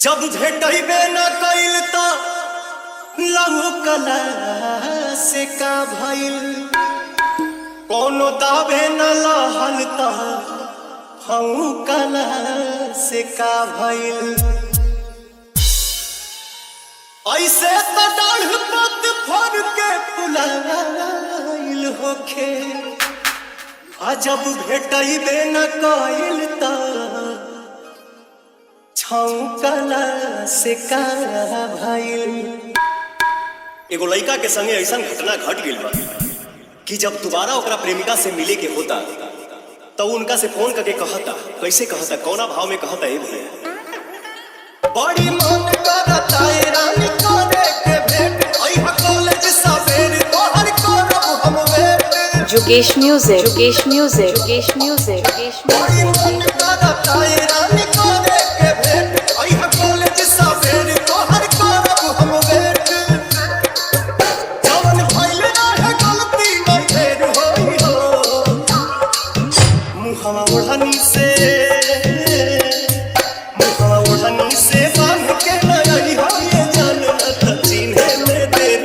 जब भेटबे न कइल त लहू कला से का भइल, कोनो दावे न लहल त हऊ कला से का भइल। ऐसे त डाढ़ पत फर के फुलाइल होखे, जब भेटबे न कइल त छौकला से का भइल। एगो लड़का के संगे ऐसा घटना घट गइल बा कि जब दोबारा ओकरा प्रेमिका से मिले के होता तो उनका से फोन करके कहता, कैसे कहता, कौना भाव में कहता है भैया। बड़ी मन करता है रानी करे के भेंट, ओइहा कॉलेज सवेर तोहर करब हम wait. जुगेश music, जुगेश music, जुगेश music, जुगेश music. बड़ी मन करता है रानी करे के भेंट, ओइहा कॉलेज सवेर तोहर करब हम वेट। जवन भइल रहे गलती न फेर होई हो, मुहवा ओढ़नी से बांध के लई हो ये जान न चिन्हे में देर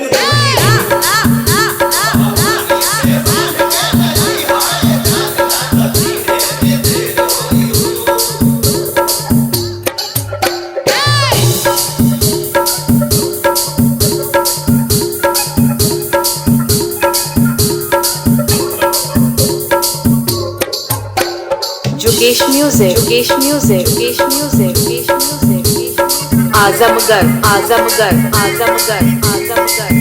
जुगेश music, जुगेश music, जुगेश music, जुगेश music. Azamgarh, Azamgarh, Azamgarh, Azamgarh,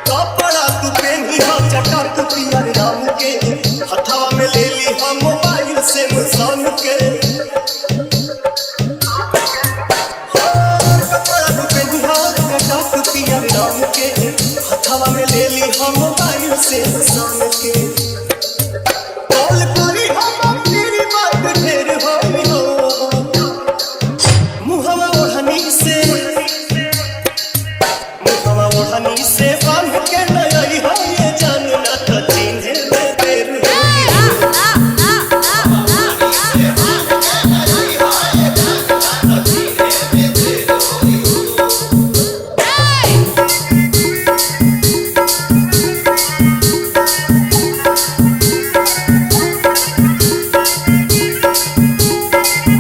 कपड़ा तू पेनी हो चटक पियर राम के, हथवा में ले ली हम मोबाइल से मुसान के। कपड़ा तू पेनी हो चटक पियर राम के, हथवा में ले ली हम मोबाइल से मुसान के। कॉल करी हम तेरी बात ढेर होई हो, मुहवा ओढ़नी से बांध के लई हो ये जान न त चिन्हे में देर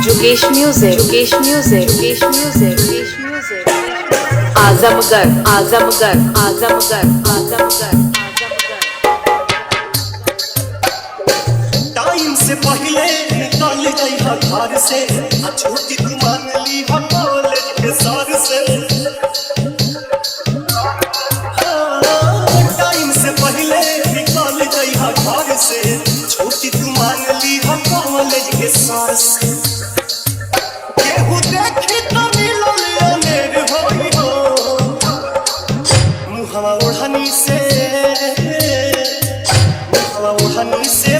जुगेश music, जुगेश music, जुगेश music, जुगेश music. Azamgarh, Azamgarh, Azamgarh, Azamgarh, Azamgarh. Time से पहले निकल जइहा घर से, छुट्टी तू मान ली हम कॉलेज के सर से। टाइम से पहले निकल जइहा घर से, छुट्टी तू मान ली हम कॉलेज के सर से। केहू देखी त मिलल अनेर होई हो, मुहवा ओढ़नी से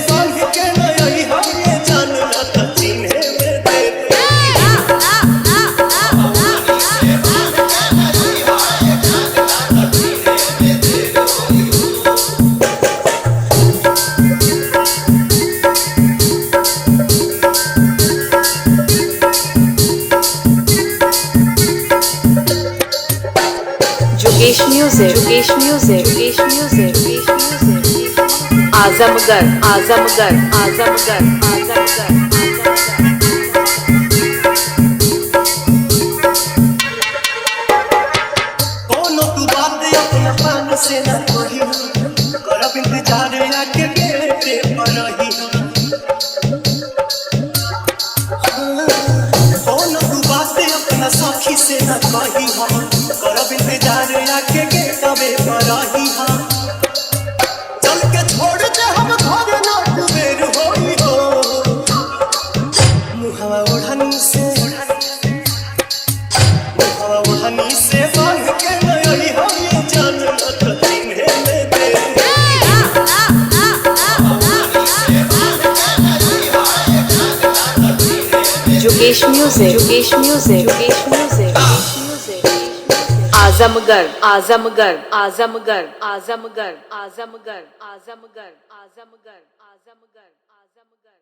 बांध के लई हो ये जान न त चिन्हे में देर। जुगेश music, जुगेश music, जुगेश music, जुगेश music. Azamgarh, Azamgarh, Azamgarh, Azamgarh, Azamgarh. कोनो तू बात अपना पान से न कही, करब इंतजार आके गेटे पर रही। कोनो तू बात अपना सखी से न कही, करब इंतजार आके गेटवे पर रही। चल के छोड़ दे हम घर न कुबेर होई हो, मुहवा ओढ़नी से बांध के लई हो ये जान न त चिन्हे में देर। जुगेश music, जुगेश music, जुगेश music, जुगेश music. Azamgarh, Azamgarh, Azamgarh, Azamgarh, Azamgarh, Azamgarh, Azamgarh, Azamgarh, Azamgarh.